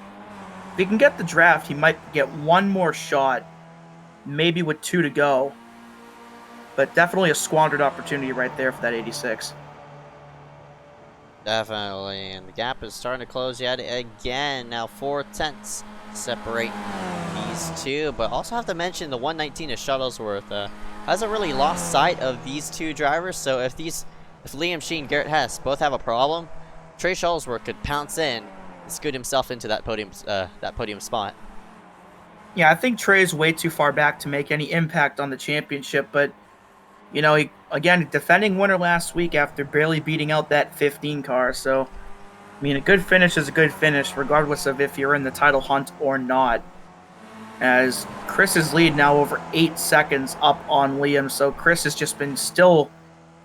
If he can get the draft, he might get one more shot, maybe with 2 to go. But definitely a squandered opportunity right there for that 86. Definitely, and the gap is starting to close yet again. Now 4/10 separate these two, but also have to mention the 119 of Shuttlesworth hasn't really lost sight of these two drivers. So if Liam Sheen, Garrett Hess both have a problem, Trey Shuttlesworth could pounce in and scoot himself into that podium spot. Yeah, I think Trey's way too far back to make any impact on the championship, but you know, again, defending winner last week after barely beating out that 15 car. So, I mean, a good finish is a good finish, regardless of if you're in the title hunt or not. As Chris's lead now over 8 seconds up on Liam. So Chris has just been still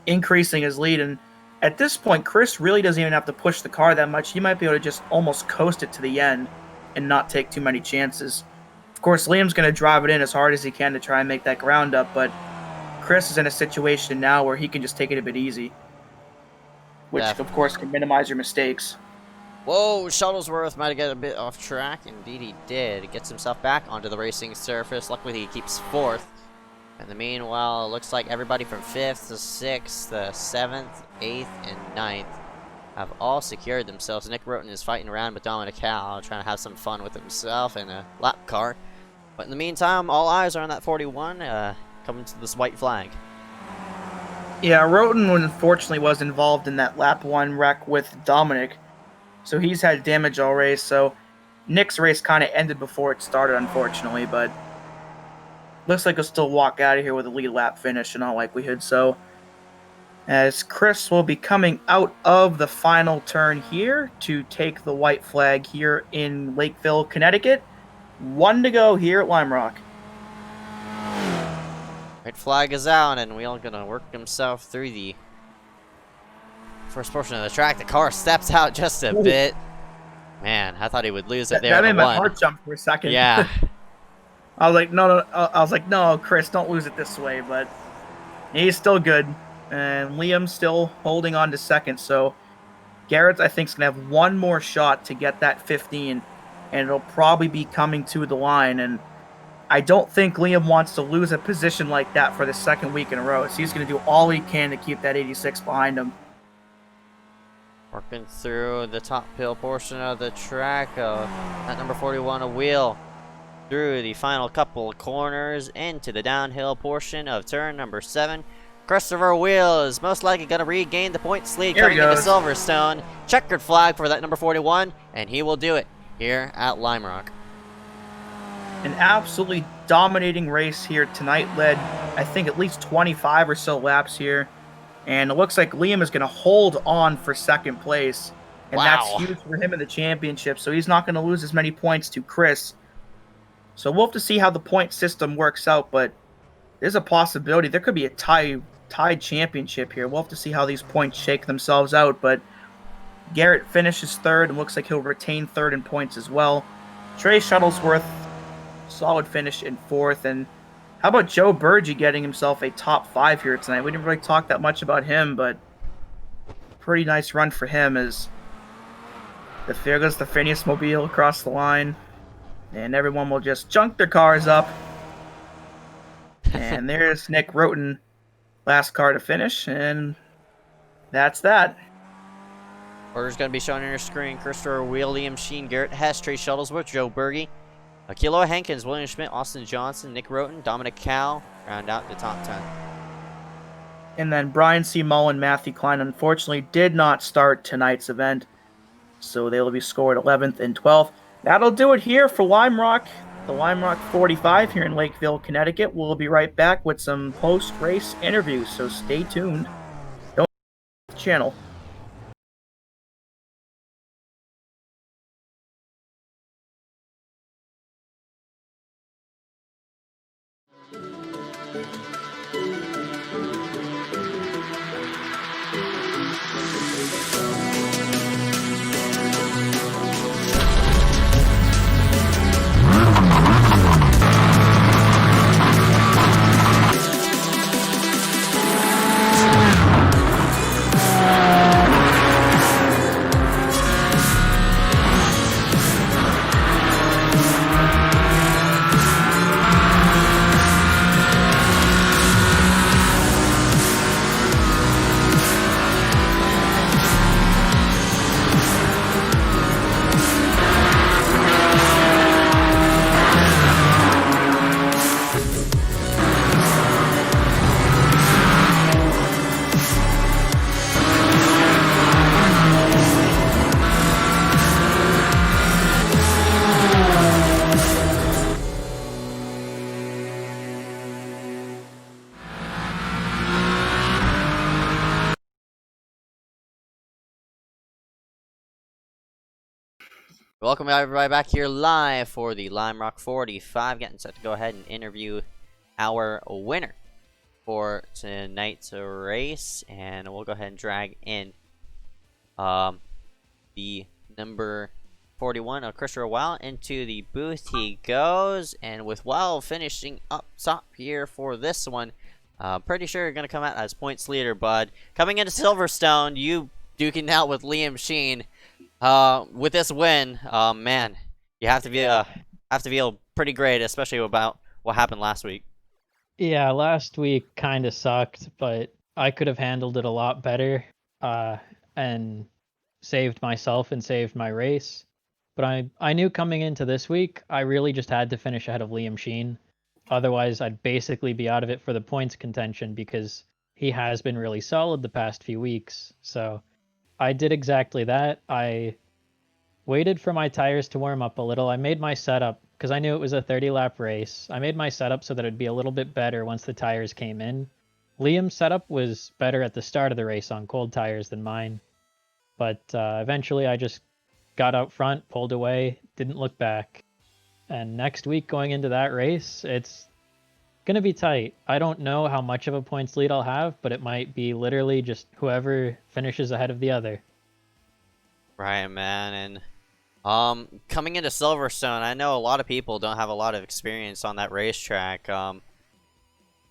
increasing his lead. And at this point, Chris really doesn't even have to push the car that much. He might be able to just almost coast it to the end and not take too many chances. Of course, Liam's going to drive it in as hard as he can to try and make that ground up, but Chris is in a situation now where he can just take it a bit easy, which of course can minimize your mistakes. Whoa, Shuttlesworth might have got a bit off track. Indeed he did. He gets himself back onto the racing surface. Luckily he keeps 4th. In the meanwhile, it looks like everybody from 5th to 6th, 7th, 8th, and 9th have all secured themselves. Nick Roten is fighting around with Dominic Howe, trying to have some fun with himself in a lap car. But in the meantime, all eyes are on that 41, coming to this white flag. Yeah, Roten unfortunately was involved in that lap 1 wreck with Dominic, so he's had damage all race. So Nick's race kind of ended before it started, unfortunately, but looks like he'll still walk out of here with a lead lap finish in all likelihood. So as Chris will be coming out of the final turn here to take the white flag here in Lakeville, Connecticut. 1 to go here at Limerock. White flag is out, and Wheel gonna work himself through the first portion of the track. The car steps out just a bit. Man, I thought he would lose it there. That made my heart jump for a second. Yeah. I was like, no. I was like, no, Chris, don't lose it this way. But he's still good, and Liam's still holding on to second. So Garrett, I think, is gonna have one more shot to get that 15, and it'll probably be coming to the line. And I don't think Liam wants to lose a position like that for the second week in a row. So he's going to do all he can to keep that 86 behind him. Working through the top hill portion of the track. At number 41, a Wheel through the final couple of corners into the downhill portion of turn number 7. Christopher Wheel is most likely going to regain the points lead coming into Silverstone. Checkered flag for that number 41, and he will do it here at Limerock. An absolutely dominating race here tonight. Led, I think, at least 25 or so laps here. And it looks like Liam is going to hold on for second place. And that's huge for him in the championship. So he's not going to lose as many points to Chris. So we'll have to see how the point system works out. But there's a possibility there could be a tied championship here. We'll have to see how these points shake themselves out. But Garrett finishes 3rd and looks like he'll retain 3rd in points as well. Trey Shuttlesworth, solid finish in 4th. And how about Joe Burgee getting himself a top 5 here tonight? We didn't really talk that much about him, but pretty nice run for him as there goes the Phineas Mobile across the line. And everyone will just junk their cars up. And there's Nick Roten, last car to finish. And That's that. Order's going to be shown on your screen. Christopher Wheel, Liam Sheen, Garrett Hess, Trey Shuttlesworth, Joe Berge, Kilo Hankins, William Schmidt, Austin Johnson, Nick Roten, Dominic Cal round out the top 10. And then Brian C. Mullen, Matthew Klein, unfortunately did not start tonight's event, so they will be scored 11th and 12th. That'll do it here for Limerock, the Limerock 45 here in Lakeville, Connecticut. We'll be right back with some post-race interviews, so stay tuned. Don't the channel. Welcome everybody back here live for the Limerock 45. Getting set to go ahead and interview our winner for tonight's race, and we'll go ahead and drag in the number 41 of Christopher Weil into the booth. He goes, and with Weil finishing up top here for this one, pretty sure you're gonna come out as points leader, bud. Coming into Silverstone, you duking out with Liam Sheen. With this win, man, you have to feel pretty great, especially about what happened last week. Yeah, last week kind of sucked, but I could have handled it a lot better, and saved myself and saved my race. But I knew coming into this week, I really just had to finish ahead of Liam Sheen. Otherwise, I'd basically be out of it for the points contention because he has been really solid the past few weeks. So I did exactly that. I waited for my tires to warm up a little. I made my setup, because I knew it was a 30-lap race. I made my setup so that it'd be a little bit better once the tires came in. Liam's setup was better at the start of the race on cold tires than mine. But eventually I just got out front, pulled away, didn't look back. And next week going into that race, it's going to be tight. I don't know how much of a points lead I'll have, but it might be literally just whoever finishes ahead of the other. Right, man. And coming into Silverstone, I know a lot of people don't have a lot of experience on that racetrack.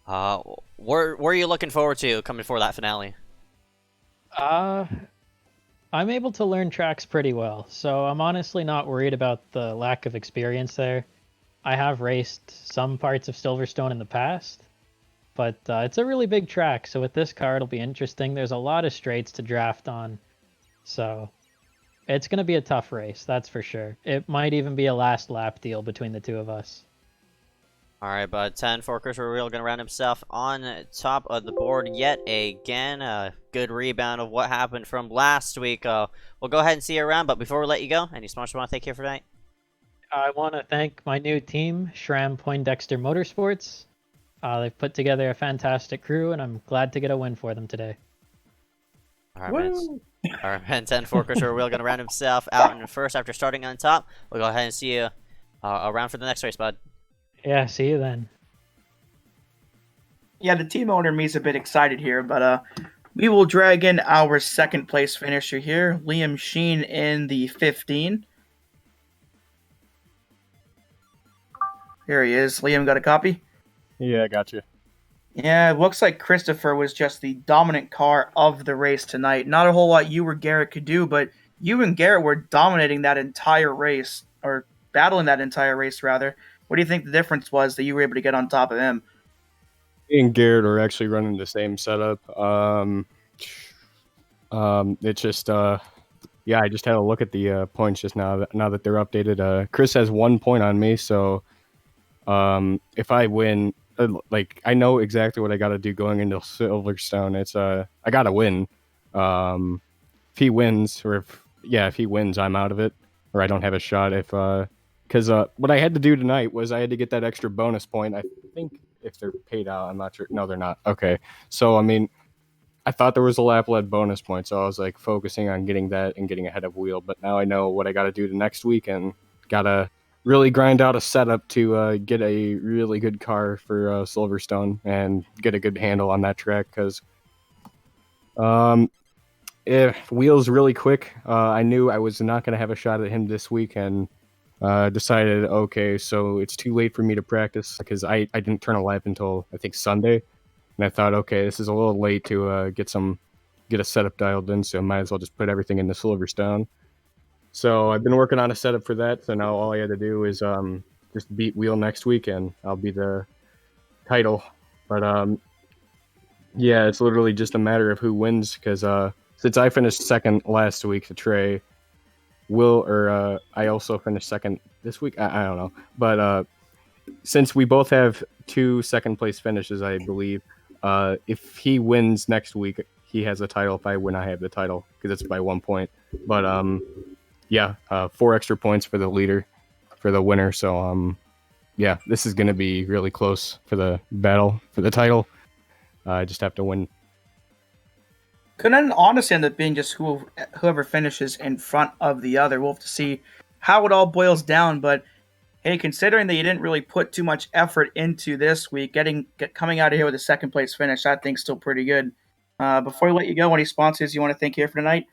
What are you looking forward to coming for that finale? I'm able to learn tracks pretty well, so I'm honestly not worried about the lack of experience there. I have raced some parts of Silverstone in the past, but it's a really big track, so with this car it'll be interesting. There's a lot of straights to draft on, so it's going to be a tough race, that's for sure. It might even be a last lap deal between the two of us. All right, bud. 10 for Christopher Wheel, going to round himself on top of the board yet again. A good rebound of what happened from last week. We'll go ahead and see you around, but before we let you go, any sponsors you want to thank here for tonight? I want to thank my new team, Schramm Poindexter Motorsports. They've put together a fantastic crew, and I'm glad to get a win for them today. All right, man. All right, man. 10 for Christopher Wheel, going to round himself out in first after starting on top. We'll go ahead and see you around for the next race, bud. Yeah, see you then. Yeah, the team owner me's a bit excited here, but we will drag in our second place finisher here, Liam Sheen in the 15. Here he is. Liam, got a copy? Yeah, I got you. Yeah, it looks like Christopher was just the dominant car of the race tonight. Not a whole lot you or Garrett could do, but you and Garrett were dominating that entire race, or battling that entire race, rather. What do you think the difference was that you were able to get on top of him? Me and Garrett are actually running the same setup. It's just yeah, I just had a look at the points just now. Now that they're updated, Chris has 1 point on me. So if I win, like I know exactly what I got to do going into Silverstone. It's I got to win. If he wins, or if he wins, I'm out of it, or I don't have a shot. If because what I had to do tonight was I had to get that extra bonus point. I think if they're paid out, I'm not sure. No, they're not. Okay, so I mean, I thought there was a lap lead bonus point, so I was like focusing on getting that and getting ahead of Wheel. But now I know what I got to do the next week, and gotta really grind out a setup to get a really good car for Silverstone and get a good handle on that track. Because if Wheel's really quick, I knew I was not going to have a shot at him this week, and decided, okay, so it's too late for me to practice because I didn't turn a lap until I think Sunday. And I thought, okay, this is a little late to get a setup dialed in, so I might as well just put everything into Silverstone. So I've been working on a setup for that. So now all I had to do is just beat Wheel next week, and I'll be the title. But yeah, it's literally just a matter of who wins. Because since I finished second last week to Trey, I also finished second this week. I don't know, but since we both have 2 second place finishes, I believe. If he wins next week, he has the title. If I win, I have the title because it's by 1 point. But yeah, 4 extra points for the leader, for the winner. So yeah, this is gonna be really close for the battle for the title. I just have to win. Couldn't honestly end up being just whoever finishes in front of the other. We'll have to see how it all boils down. But hey, considering that you didn't really put too much effort into this week, coming out of here with a second place finish, I think still pretty good. Before we let you go, any sponsors you want to thank here for tonight?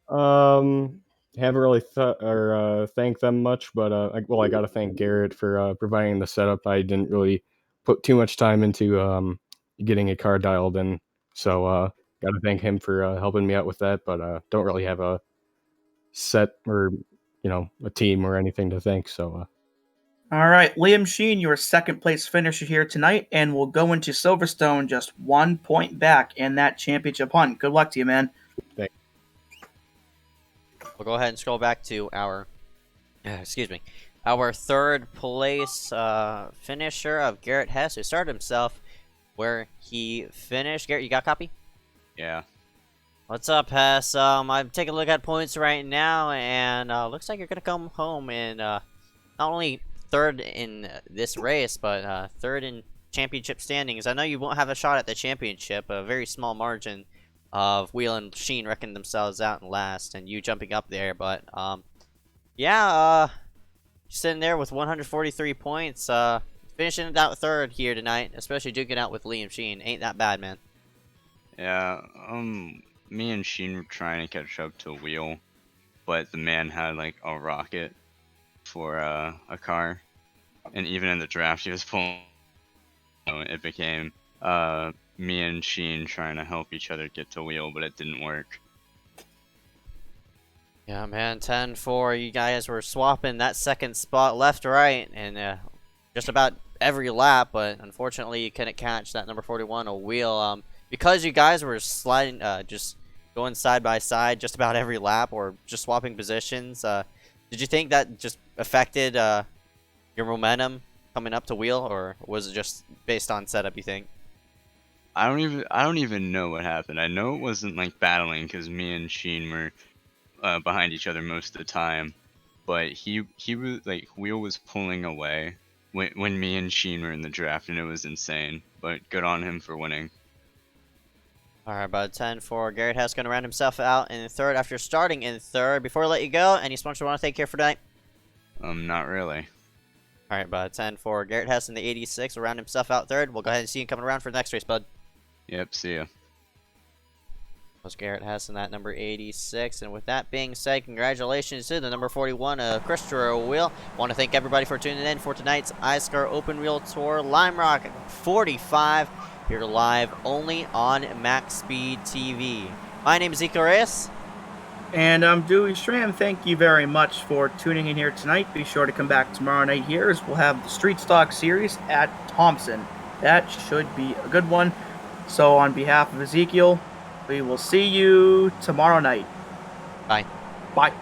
Haven't really thanked them much, but I got to thank Garrett for providing the setup. I didn't really put too much time into getting a car dialed in, so got to thank him for helping me out with that. But don't really have a set or a team or anything to thank. So All right, Liam Sheen, your second place finisher here tonight, and we'll go into Silverstone just 1 point back in that championship hunt. Good luck to you, man. thanks. We'll go ahead and scroll back to our, our third place finisher of Garrett Hess, who started himself where he finished. Garrett, you got a copy? Yeah. What's up, Hess? I'm taking a look at points right now, and looks like you're gonna come home in not only third in this race, but third in championship standings. I know you won't have a shot at the championship, a very small margin of Wheel and Sheen reckoning themselves out in last, and you jumping up there. But yeah, sitting there with 143 points, finishing out third here tonight, especially duking out with Liam Sheen. Ain't that bad, man? Yeah, me and Sheen were trying to catch up to Wheel, but the man had like a rocket for a car, and even in the draft he was pulling. It became me and Sheen trying to help each other get to Wheel, but it didn't work. Yeah, man, 10-4. You guys were swapping that second spot left, right, and just about every lap, but unfortunately you couldn't catch that number 41 a Wheel. Because you guys were sliding, just going side by side just about every lap, or just swapping positions. Did you think that just affected your momentum coming up to Wheel, or was it just based on setup, you think? I don't even know what happened. I know it wasn't like battling because me and Sheen were behind each other most of the time, but he was like, Wheel was pulling away when me and Sheen were in the draft, and it was insane. But good on him for winning. All right, about 10-4. Garrett Hess going to round himself out in third after starting in third. Before we let you go, any sponsors you want to thank here for tonight? Not really. All right, about 10-4. Garrett Hess in the 86 will round himself out third. We'll go ahead and see you coming around for the next race, bud. Yep, see ya. Was Garrett Hess in that number 86. And with that being said, congratulations to the number 41, Christopher Wheel. Want to thank everybody for tuning in for tonight's iSCAR Open Wheel Tour Limerock 45. Here live only on MaxspeedTV. My name is Ezekiel Reyes. And I'm Dewey Stram. Thank you very much for tuning in here tonight. Be sure to come back tomorrow night here as we'll have the Street Stock Series at Thompson. That should be a good one. So on behalf of Ezekiel, We will see you tomorrow night. Bye. Bye.